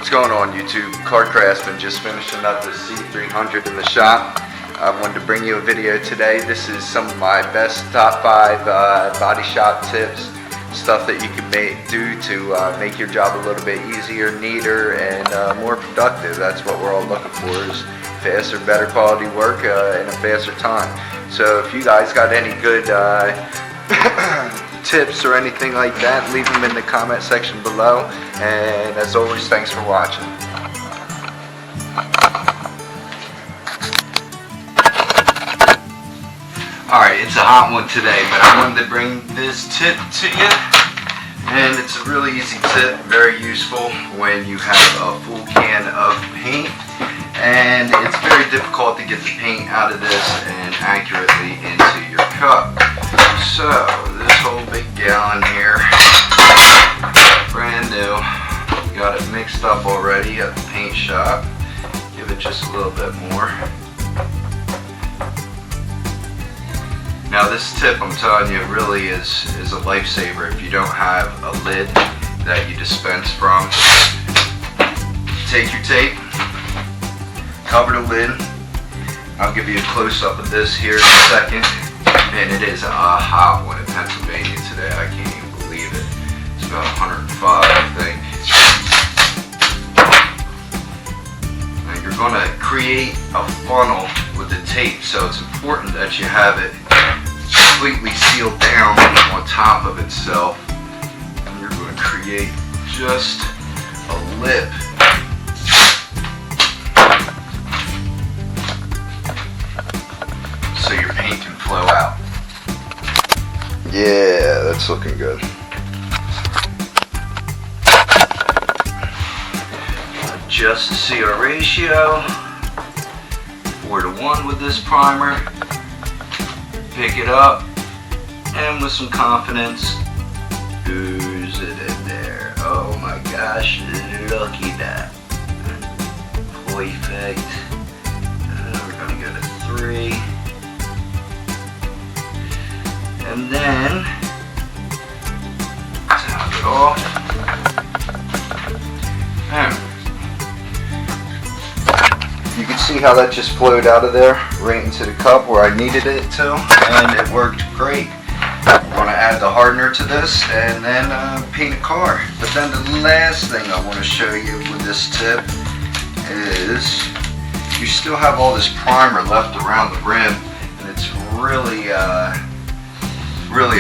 What's going on, YouTube? Car Craftsman, just finishing up the C300 in the shop. I wanted to bring you a video today. This is some of my best top 5 body shop tips, stuff that you can do to make your job a little bit easier, neater, and more productive. That's what we're all looking for, is faster, better quality work in a faster time. So if you guys got any good tips or anything like that, leave them in the comment section below. And as always, thanks for watching. Alright, it's a hot one today, but I wanted to bring this tip to you. And it's a really easy tip, very useful when you have a full can of paint. And it's very difficult to get the paint out of this and accurately into your cup. So, this whole big gallon here, brand new, got it mixed up already at the paint shop. Give it just a little bit more. Now this tip, I'm telling you, really is a lifesaver if you don't have a lid that you dispense from. Take your tape, cover the lid. I'll give you a close-up of this here in a second. Man, it is a hot one in Pennsylvania today. I can't even believe it. It's about 105, I think. Now you're going to create a funnel with the tape, so it's important that you have it completely sealed down on top of itself. And you're going to create just a lip. So your paint can flow out. Yeah, that's looking good. Adjust the CR ratio 4:1 with this primer. Pick it up and with some confidence ooze it in there. Oh my gosh, look at that. Perfect. We're gonna go to 3. And then tap it off. You can see how that just flowed out of there right into the cup where I needed it to, and it worked great. I'm going to add the hardener to this and then paint a car. But then the last thing I want to show you with this tip is you still have all this primer left around the rim, and it's really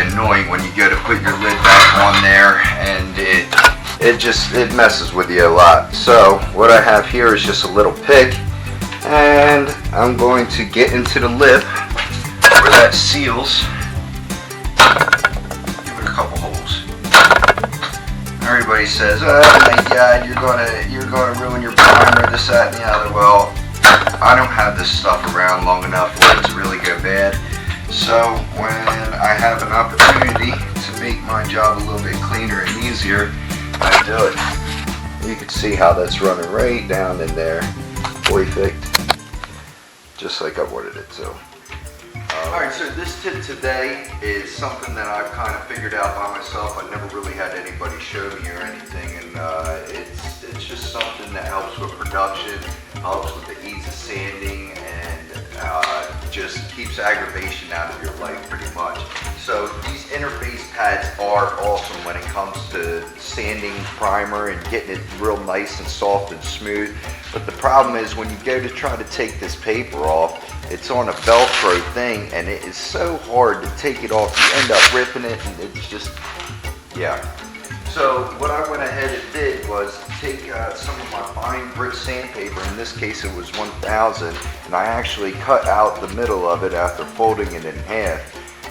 annoying when you go to put your lid back on there and it messes with you a lot. So what I have here is just a little pick, and I'm going to get into the lip where that seals. Give it a couple holes. Everybody says, oh my god, you're gonna ruin your primer, this, that, and the other. Well, I don't have this stuff around long enough for it to really go bad. So when I have an opportunity to make my job a little bit cleaner and easier, I do it. You can see how that's running right down in there. Perfect. Just like I wanted it to. Alright, so this tip today is something that I've kind of figured out by myself. I never really had anybody show me or anything, and it's just something that helps with production, helps with the ease of sanding, and just keeps aggravation out of your life pretty much. So these interface pads are awesome when it comes to sanding primer and getting it real nice and soft and smooth. But the problem is when you go to try to take this paper off, it's on a Velcro thing, and it is so hard to take it off. You end up ripping it, and it's just, yeah. So what I went ahead and did was take some of my fine grit sandpaper, in this case it was 1000, and I actually cut out the middle of it after folding it in half.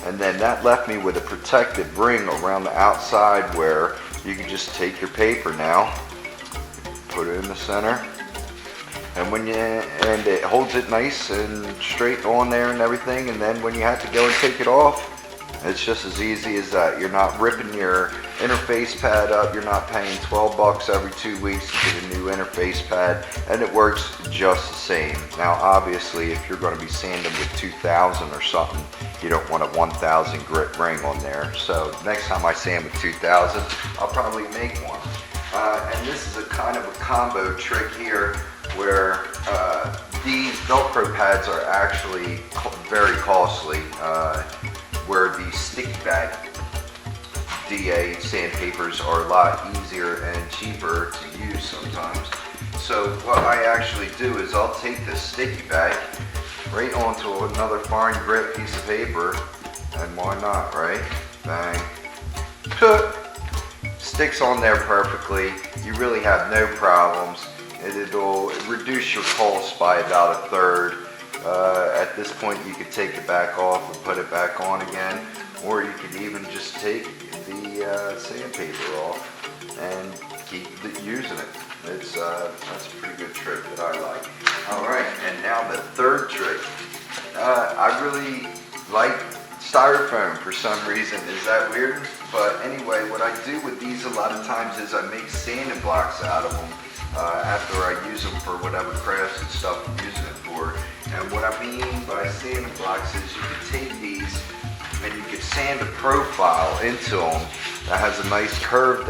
And then that left me with a protective ring around the outside where you can just take your paper now, put it in the center, and it holds it nice and straight on there and everything. And then when you have to go and take it off, it's just as easy as that. You're not ripping your interface pad up. You're not paying 12 bucks every 2 weeks to get a new interface pad, and it works just the same. Now obviously if you're going to be sanding with 2000 or something, you don't want a 1000 grit ring on there. So next time I sand with 2000, I'll probably make one. And this is a kind of a combo trick here where these Velcro pads are actually very costly, where the sticky bag DA sandpapers are a lot easier and cheaper to use sometimes. So what I actually do is I'll take this sticky bag right onto another fine grit piece of paper, and why not, right? Bang. Sticks on there perfectly. You really have no problems. It'll reduce your pulse by about 1/3. At this point you could take it back off and put it back on again, or you could even just take the sandpaper off and keep using it. That's a pretty good trick that I like. Alright, and now the third trick. I really like styrofoam for some reason. Is that weird? But anyway, what I do with these a lot of times is I make sanding blocks out of them after I use them for whatever crafts and stuff I'm using it for. And what I mean by sanding blocks is you can take these and you can sand a profile into them that has a nice curved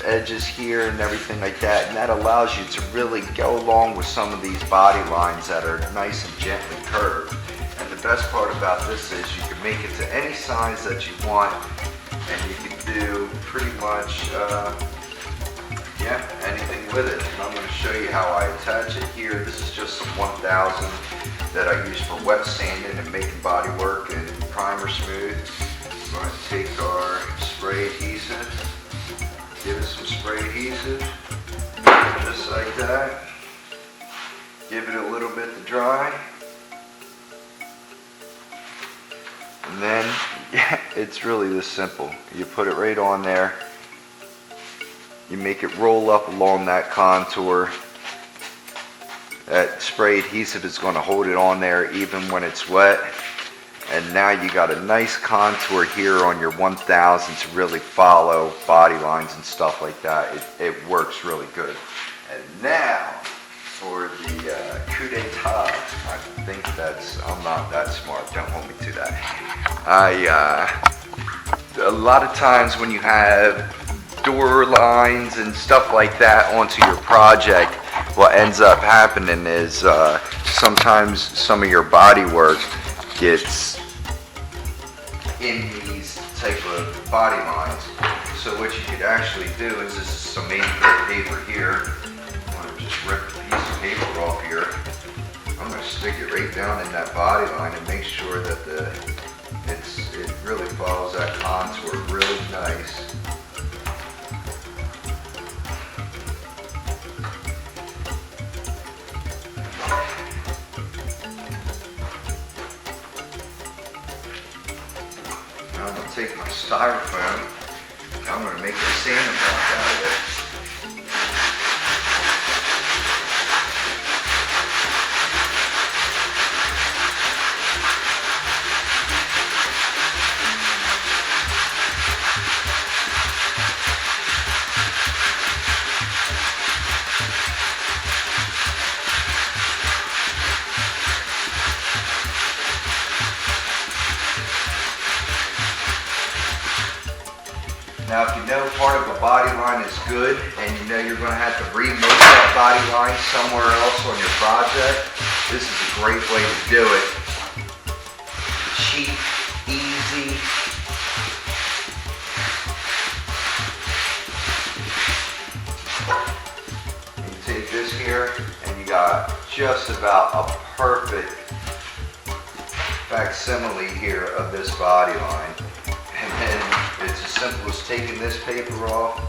edges here and everything like that, and that allows you to really go along with some of these body lines that are nice and gently curved. And the best part about this is you can make it to any size that you want, and you can do pretty much anything with it. And I'm going to show you how I attach it here. This is just some 1000 that I use for wet sanding and making body work and primer smooth. We're going to take our spray adhesive, give it some spray adhesive, just like that. Give it a little bit to dry. And then, it's really this simple. You put it right on there. You make it roll up along that contour. That spray adhesive is going to hold it on there even when it's wet. And now you got a nice contour here on your 1000 to really follow body lines and stuff like that. It works really good. And now for the coup d'etat. I think I'm not that smart. Don't hold me to that. A lot of times when you have door lines and stuff like that onto your project, what ends up happening is sometimes some of your body work gets in these type of body lines. So what you could actually do is, this is some 8 grit paper here. I'm going to just rip a piece of paper off here. I'm going to stick it right down in that body line and make sure that it really follows that contour really nice. Now I'm going to take my styrofoam and I'm going to make a sanding block out of it. Now if you know part of a body line is good and you know you're going to have to remake that body line somewhere else on your project, this is a great way to do it. Cheap, easy. You take this here and you got just about a perfect facsimile here of this body line. And then it's as simple as taking this paper off,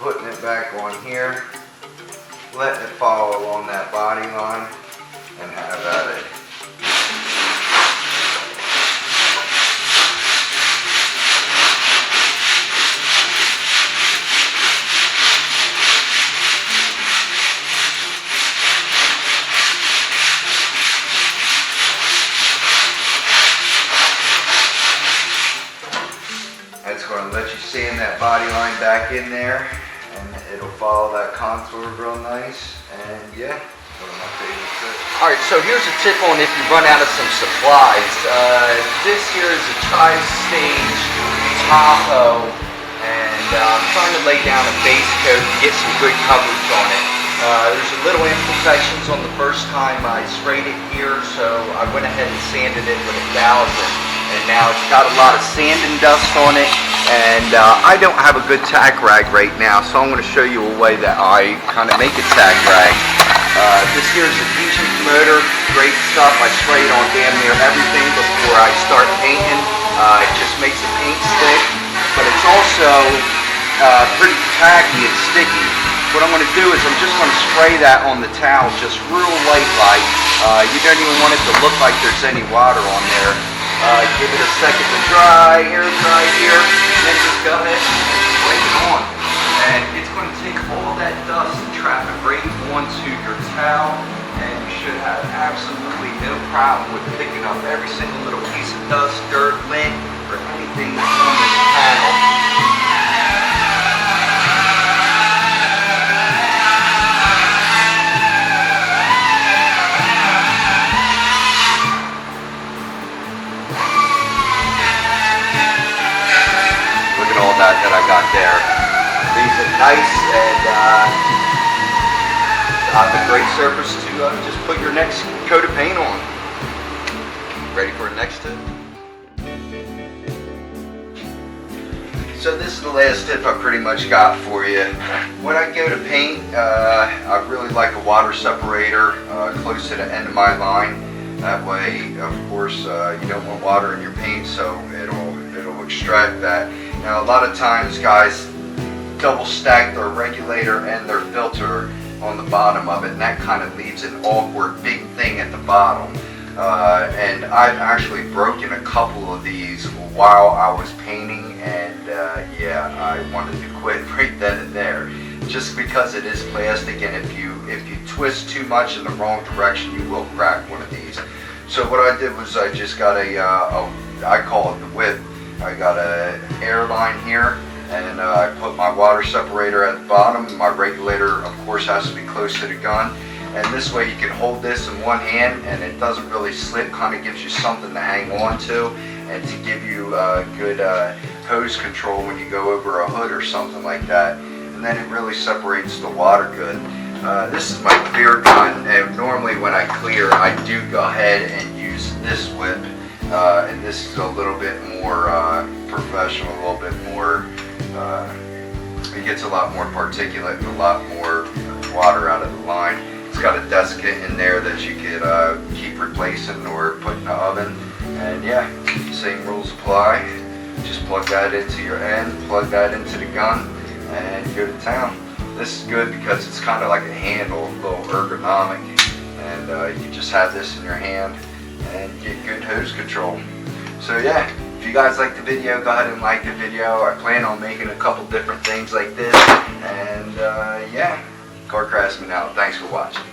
putting it back on here, letting it follow along that body line, and have at it. It's going to let you sand that body line back in there, and it'll follow that contour real nice. And yeah, one of my favorite tricks. Alright, so here's a tip on if you run out of some supplies. This here is a tri-stage Tahoe, and I'm trying to lay down a base coat to get some good coverage on it. There's a little imperfections on the first time I sprayed it here, so I went ahead and sanded it with 1000, and now it's got a lot of sand and dust on it, and I don't have a good tack rag right now, so I'm going to show you a way that I kind of make a tack rag. This here is adhesion promoter, great stuff. I spray it on damn near everything before I start painting. It just makes the paint stick, but it's also pretty tacky and sticky. What I'm going to do is I'm just going to spray that on the towel just real light. You don't even want it to look like there's any water on there. Give it a second to dry, air dry here, and then just go ahead and spray it on. And it's going to take all that dust and trap it right onto your towel, and you should have absolutely no problem with picking up every single little piece of dust, dirt, lint, or anything that's on this panel. All that I got there. These are nice, and a great surface to just put your next coat of paint on. Ready for the next tip? So this is the last tip I pretty much got for you. When I go to paint, I really like a water separator close to the end of my line. That way, of course, you don't want water in your paint, so it'll extract that. Now, a lot of times, guys double stack their regulator and their filter on the bottom of it, and that kind of leaves an awkward big thing at the bottom. And I've actually broken a couple of these while I was painting, and yeah, I wanted to quit right then and there, just because it is plastic, and if you twist too much in the wrong direction, you will crack one of these. So what I did was I just got I call it the whip. I got an air line here, and I put my water separator at the bottom. My regulator, of course, has to be close to the gun, and this way you can hold this in one hand and it doesn't really slip, kind of gives you something to hang on to, and to give you good hose control when you go over a hood or something like that, and then it really separates the water good. This is my clear gun, and normally when I clear, I do go ahead and use this whip. And this is a little bit more professional, a little bit more, it gets a lot more particulate and a lot more water out of the line. It's got a desiccant in there that you could keep replacing or put in the oven. And yeah, same rules apply. Just plug that into your end, plug that into the gun, and go to town. This is good because it's kind of like a handle, a little ergonomic, and you just have this in your hand and get good hose control. So yeah, if you guys like the video, go ahead and like the video. I plan on making a couple different things like this, and yeah, Car Craftsman out. Thanks for watching.